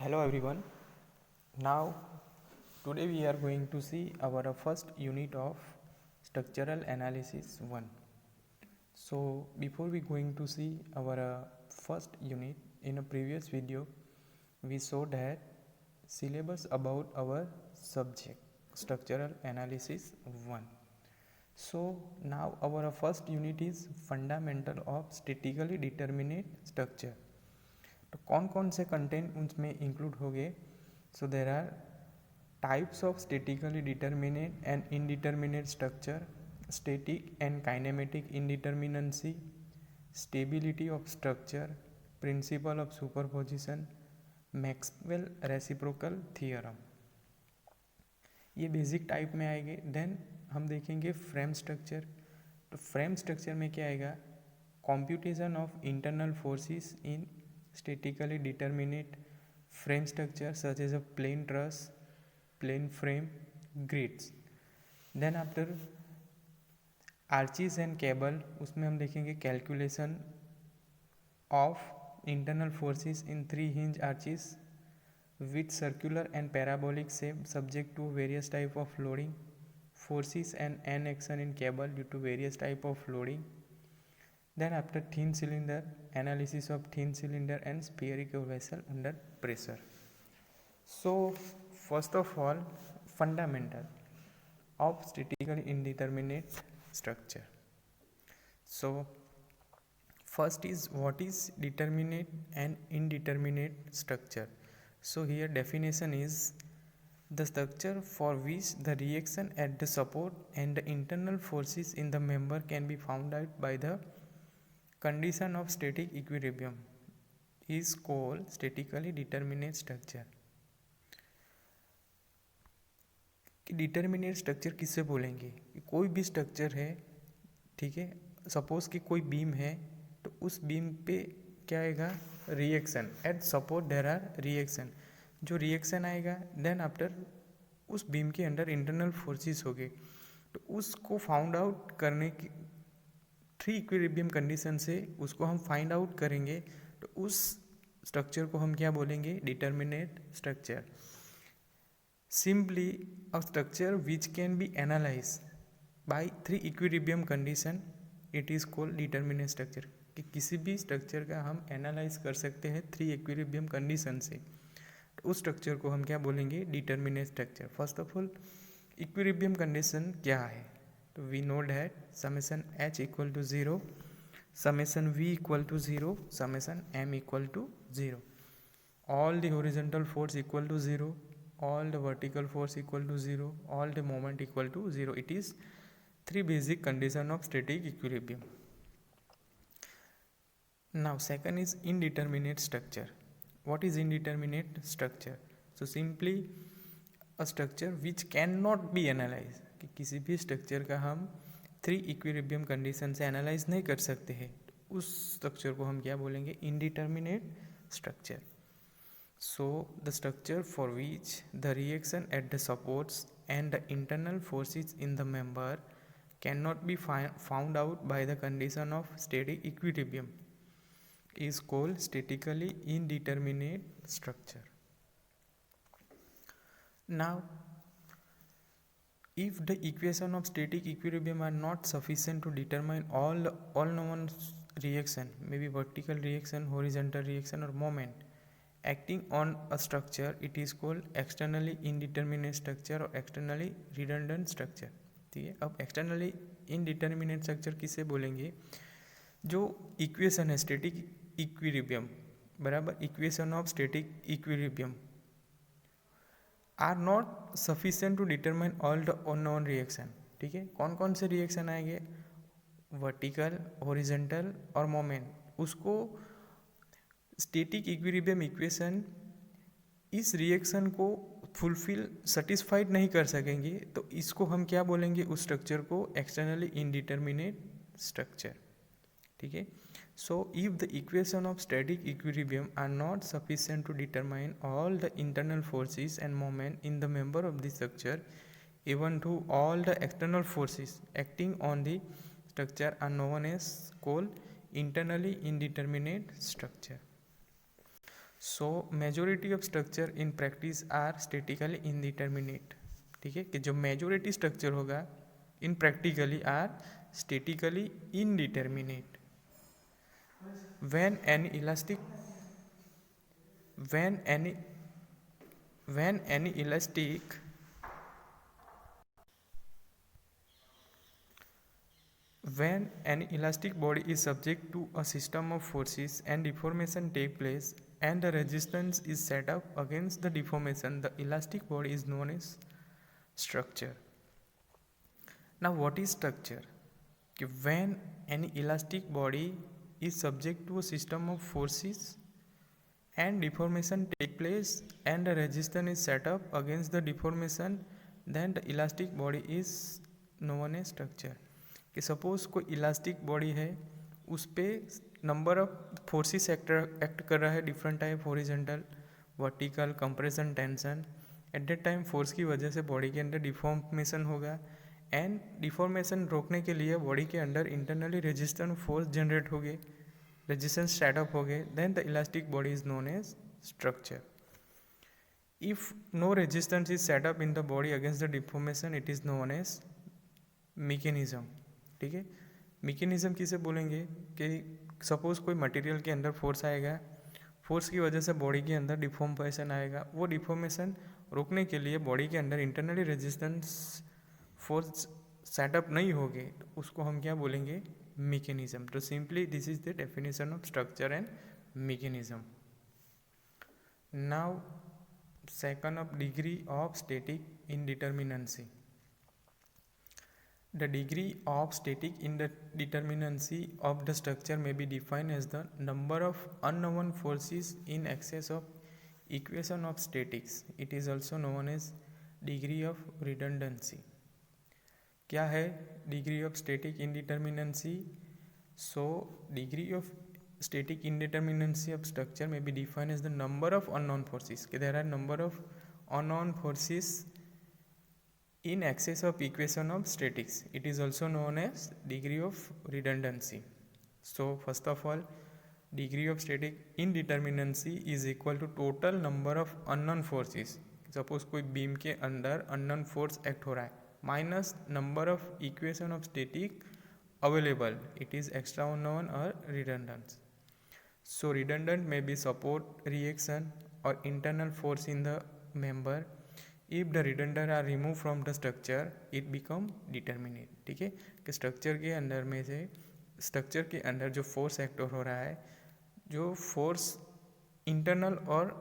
Hello everyone. Now today we are going to see our first unit of structural analysis 1. So before we going to see our first unit, in a previous video we saw that syllabus about our subject structural analysis 1. So now our first unit is fundamental of statically determinate structure. तो कौन कौन से content उसमें include हो गए? So there are types of statically determinate and indeterminate structure, static and kinematic indeterminacy, stability of structure, principle of superposition, Maxwell reciprocal theorem. ये basic type में आएंगे। देन हम देखेंगे फ्रेम स्ट्रक्चर। तो फ्रेम स्ट्रक्चर में क्या आएगा? Computation of internal forces in statically determinate frame structure such as a plain truss, plain frame, grids. Then after arches and cable, उसमें हम देखेंगे calculation of internal forces in 3 hinge arches with circular and parabolic shape subject to various type of loading, forces and N action in cable due to various type of loading. Then after thin cylinder, analysis of thin cylinder and spherical vessel under pressure. So first of all, fundamental of statically indeterminate structure. So first is what is determinate and indeterminate structure. So here definition is the structure for which the reaction at the support and the internal forces in the member can be found out by the condition of static equilibrium is called statically determinate structure. कि determinate structure किससे बोलेंगे? कि कोई भी structure है, ठीक है, suppose कि कोई बीम है, तो उस बीम पे क्या आएगा? Reaction at support there are reaction. जो रिएक्शन आएगा देन आफ्टर उस बीम के अंदर इंटरनल फोर्सेस हो गए, तो उसको फाउंड आउट करने की 3 इक्विलिब्रियम कंडीशन से उसको हम फाइंड आउट करेंगे, तो उस स्ट्रक्चर को हम क्या बोलेंगे? Determinate structure. Simply a structure which can be analyse by 3 equilibrium condition, it is called determinate structure. कि किसी भी स्ट्रक्चर का हम एनालाइज कर सकते हैं 3 इक्विलिब्रियम कंडीशन से, तो उस स्ट्रक्चर को हम क्या बोलेंगे? Determinate structure. First of all equilibrium condition क्या है? तो we know that summation h equal to 0, summation v equal to 0, summation m equal to 0, all the horizontal force equal to 0, all the vertical force equal to 0, all the moment equal to 0. It is 3 basic condition of static equilibrium. Now second is indeterminate structure. What is indeterminate structure? So simply a structure which cannot be analyzed. कि किसी भी structure का हम 3 equilibrium condition से analyse नहीं कर सकते हैं, तो उस स्ट्रक्चर को हम क्या बोलेंगे? Indeterminate structure. So the structure for which the reaction at the supports and the internal forces in the member can not be found out by the condition of static equilibrium is called statically indeterminate structure. Now if the equation of static equilibrium are not sufficient to determine all known reaction, maybe vertical reaction, horizontal reaction or moment acting on a structure, it is called externally indeterminate structure or externally redundant structure. ठीक है, अब externally indeterminate structure किसे बोलेंगे? जो equation है static equilibrium बराबर equation of static equilibrium are not sufficient to determine all the unknown reaction. ठीक है, कौन कौन से रिएक्शन आएंगे? वर्टिकल, हॉरिजॉन्टल और मोमेंट. उसको स्टैटिक इक्विलिब्रियम इक्वेशन इस रिएक्शन को फुलफिल सेटिस्फाइड नहीं कर सकेंगे, तो इसको हम क्या बोलेंगे? उस स्ट्रक्चर को एक्सटर्नली इनडिटर्मिनेट स्ट्रक्चर. ठीक है, so if the equation of static equilibrium are not sufficient to determine all the internal forces and moment in the member of the structure, even though all the external forces acting on the structure are known as called internally indeterminate structure. So majority of structure in practice are statically indeterminate, ठीक है, कि जो majority structure होगा in practically are statically indeterminate. when any elastic when any when any elastic when an elastic body is subject to a system of forces and deformation take place and the resistance is set up against the deformation, the elastic body is known as structure. Now what is structure? When any elastic body is subject to a system of forces and deformation take place and the resistance is set up against the deformation, then the elastic body is known as structure. कि suppose कोई elastic body है, उस पर number of forces act कर रहा है, different type, horizontal, vertical, compression, tension. At that time force की वजह से बॉडी के अंदर डिफॉर्मेशन होगा एंड डिफॉर्मेशन रोकने के लिए बॉडी के अंदर इंटरनली रेजिस्टेंट फोर्स जनरेट होगी, रेजिस्टेंस सेटअप हो गए, then the elastic body is known as structure. If no resistance is set up in the body against the deformation, it is known as mechanism. ठीक है, mechanism किसे बोलेंगे कि suppose कोई material के अंदर फोर्स आएगा, फोर्स की वजह से बॉडी के अंदर डिफॉर्मेशन आएगा, वो डिफॉर्मेशन रोकने के लिए बॉडी के अंदर इंटरनली रेजिस्टेंस फोर्स सेटअप नहीं होगी, तो उसको हम क्या बोलेंगे, mechanism. तो simply this is the definition of structure and mechanism. Now second of degree of static indeterminacy. The degree of static indeterminacy of the structure may be defined as the number of unknown forces in excess of equation of statics. It is also known as degree of redundancy. क्या है degree of static indeterminacy? So degree of static indeterminacy of structure may be defined as the number of unknown forces. There are number of unknown forces in excess of equation of statics. It is also known as degree of redundancy. So first of all, degree of static indeterminacy is equal to total number of unknown forces. Suppose कोई beam के अंदर unknown force act हो रहा है, minus number of equation of static available. It is extra unknown or redundant. So redundant may be support reaction or internal force in the member. If the redundant are removed from the structure, it become determinate. ठीक है, कि structure के अंदर में से structure के अंदर जो फोर्स एक्ट हो रहा है, जो फोर्स इंटरनल और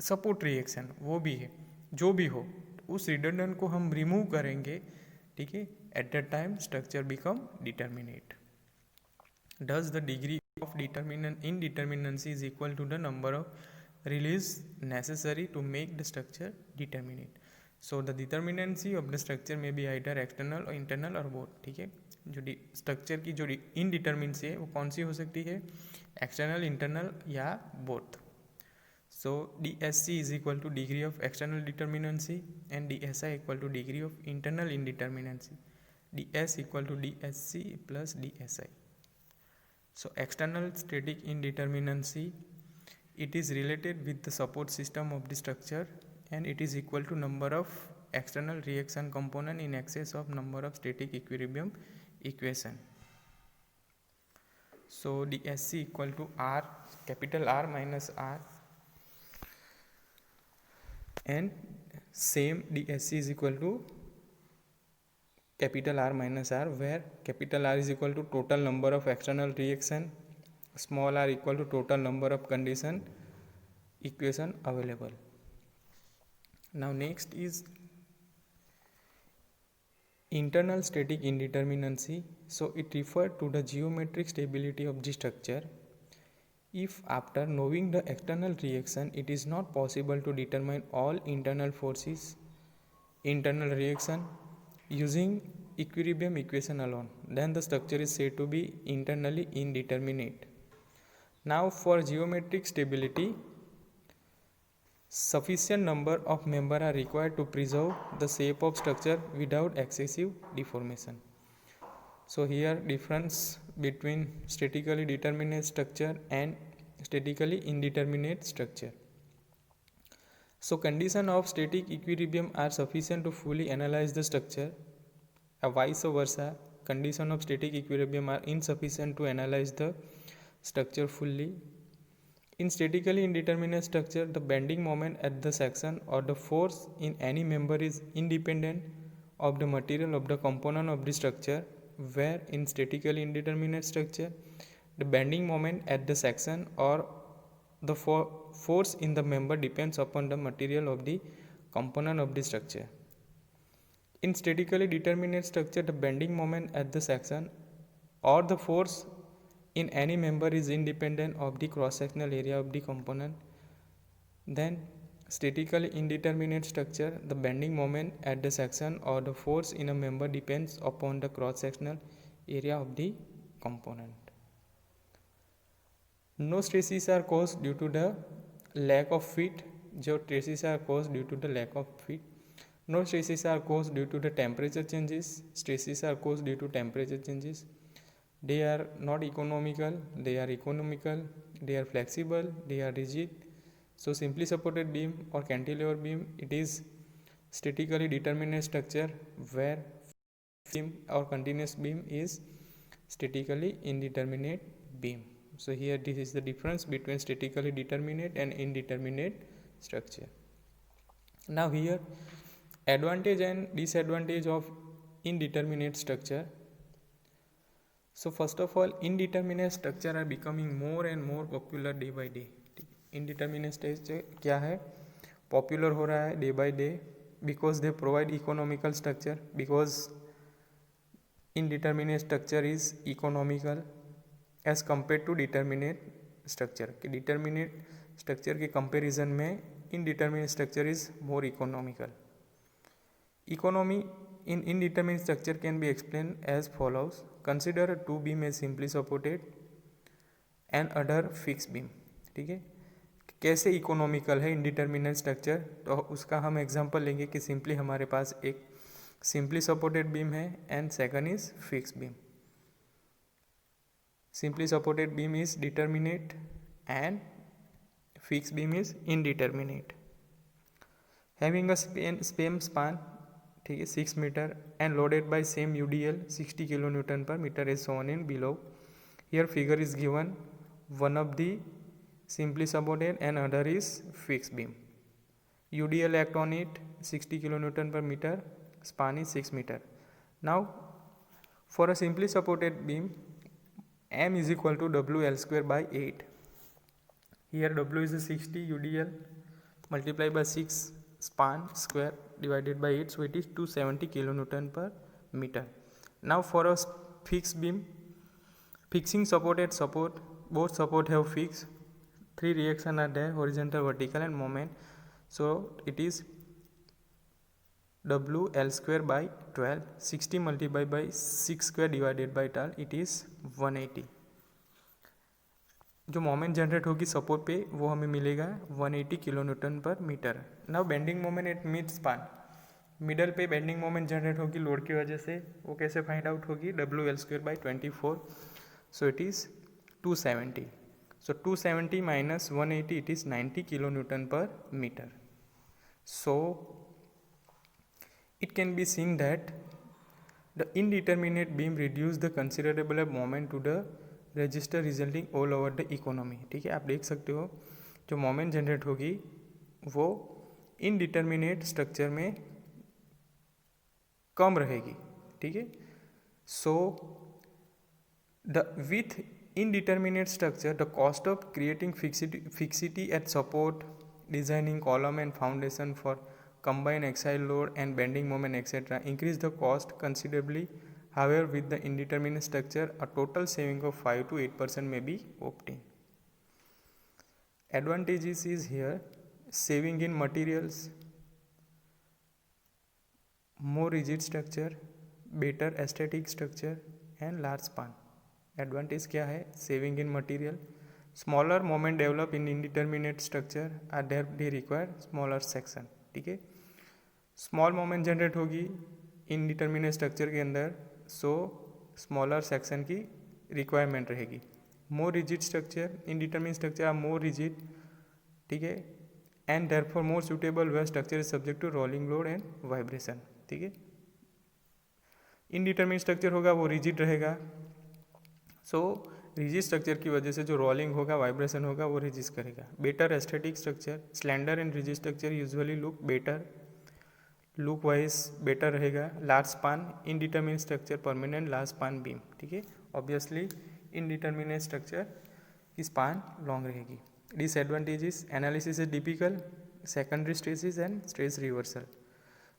सपोर्ट रिएक्शन वो भी है, जो भी हो, उस रिडंडेंट को हम रिमूव करेंगे. ठीक है, at that time structure become determinate. Thus the degree of indeterminacy is equal to the number of release necessary to make the structure determinate. So the determinacy of the structure may be either external or internal or both. ठीक है, जो structure की जो indeterminacy है वो कौन सी हो सकती है, एक्सटर्नल, इंटरनल या both. So DSC is equal to degree of external determinacy and DSI equal to degree of internal indeterminacy. DS equal to DSC plus DSI. So external static indeterminacy, it is related with the support system of the structure and it is equal to number of external reaction component in excess of number of static equilibrium equation. So DSC equal to R, capital R minus R, and same DSC is equal to capital R minus R, where capital R is equal to total number of external reaction, small r equal to total number of condition equation available. Now next is internal static indeterminacy. So it refers to the geometric stability of the structure. If after knowing the external reaction it is not possible to determine all internal forces, internal reaction using equilibrium equation alone, then the structure is said to be internally indeterminate. Now for geometric stability, sufficient number of members are required to preserve the shape of structure without excessive deformation. So here difference between statically determinate structure and statically indeterminate structure. So condition of static equilibrium are sufficient to fully analyze the structure. Vice versa, condition of static equilibrium are insufficient to analyze the structure fully. In statically indeterminate structure, the bending moment at the section or the force in any member is independent of the material of the component of the structure, where in statically indeterminate structure, the bending moment at the section or the force in the member depends upon the material of the component of the structure. In statically determinate structure, the bending moment at the section or the force in any member is independent of the cross-sectional area of the component. Then statically indeterminate structure, the bending moment at the section or the force in a member depends upon the cross-sectional area of the component. No stresses are caused due to the lack of fit. जो stresses are caused due to the lack of fit. No stresses are caused due to the temperature changes. Stresses are caused due to temperature changes. They are not economical, they are economical, they are flexible, they are rigid. So simply supported beam or cantilever beam, it is statically determinate structure, where beam or continuous beam is statically indeterminate beam. So here this is the difference between statically determinate and indeterminate structure. Now here advantage and disadvantage of indeterminate structure. So first of all, indeterminate structure are becoming more and more popular day by day. Indeterminate structure क्या है, popular हो रहा है day by day, because they provide economical structure, because indeterminate structure is economical as compare to determinate structure. कि determinate structure के comparison में indeterminate structure is more economical. Economy in indeterminate structure can be explained as follows. Consider a two beam as simply supported and other fixed beam. ठीक है, कैसे economical है indeterminate structure, तो उसका हम example लेंगे कि सिंपली हमारे पास एक सिंपली सपोर्टेड बीम है and second is fixed beam. Simply supported beam is determinate and fixed beam is indeterminate. Having a same span, ठीक है, 6 meter and loaded by same UDL 60 kilo newton per meter is shown in below. Here figure is given. One of the simply supported and other is fixed beam. UDL act on it 60 kilonewton per meter, span is 6 meter. Now for a simply supported beam, M is equal to WL square by 8. Here W is a 60 UDL multiplied by 6 span square divided by 8, so it is 270 kilonewton per meter. Now for a fixed beam, fixing supported support, both support have fixed. 3 reaction are there, horizontal, vertical and moment. So it is WL square by 12, 60 multiplied by 6 square divided by 12, it is 180. जो moment generate होगी support पे वो हमें मिलेगा 180 kilo newton per metre. Now bending moment at mid span, middle पे bending moment generate होगी load की वजह से, वो कैसे फाइंड आउट होगी, WL square by 24, so it is 270. So 270 minus 180, it is 90 kilonewton per meter. So it can be seen that the indeterminate beam reduce the considerable moment to the register resulting all over the economy. ठीक है, आप देख सकते हो जो moment generate होगी वो indeterminate structure में कम रहेगी. ठीक है, so the with indeterminate structure, the cost of creating fixity at support, designing column and foundation for combined axial load and bending moment etc. increase the cost considerably. However, with the indeterminate structure, a total saving of 5 to 8% may be obtained. Advantages is here: saving in materials, more rigid structure, better aesthetic structure and large span. Advantage क्या है, saving in material, smaller moment develop in indeterminate structure are there they require smaller section. ठीक है, small moment generate होगी indeterminate structure के अंदर, so smaller section की requirement रहेगी. More rigid structure, indeterminate structure are more rigid, ठीक है, and therefore more suitable where structure is subject to rolling load and vibration, ठीक है। इनडिटरमिनेट स्ट्रक्चर होगा वो रिजिड रहेगा, सो रिजिड स्ट्रक्चर की वजह से जो रोलिंग होगा, वाइब्रेशन होगा, वो रेजिस्ट करेगा। Better aesthetic structure, slender and rigid structure usually look better, look wise better रहेगा। Large span, indeterminate structure permanent large span beam, ठीक है। ऑब्वियसली इनडिटरमिनेट स्ट्रक्चर की स्पान लॉन्ग रहेगी। Disadvantages, analysis is difficult, secondary stresses and stress reversal.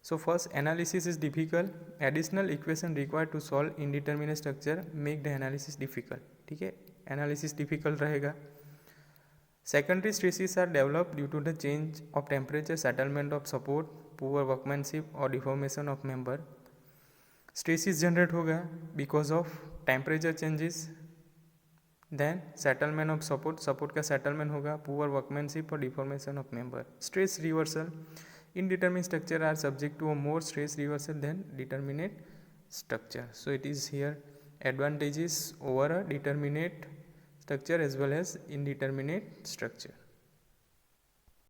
So first, analysis is difficult. Additional equation required to solve indeterminate structure make the analysis difficult, ठीक है, analysis difficult रहेगा। Secondary stresses are developed due to the change of temperature, settlement of support, poor workmanship or deformation of member. Stresses generate होगा because of temperature changes, then settlement of support, support का settlement होगा, poor workmanship और deformation of member. Stress reversal, indeterminate structure are subject to a more stress reversal than determinate structure. So it is here advantages over a determinate structure as well as indeterminate structure.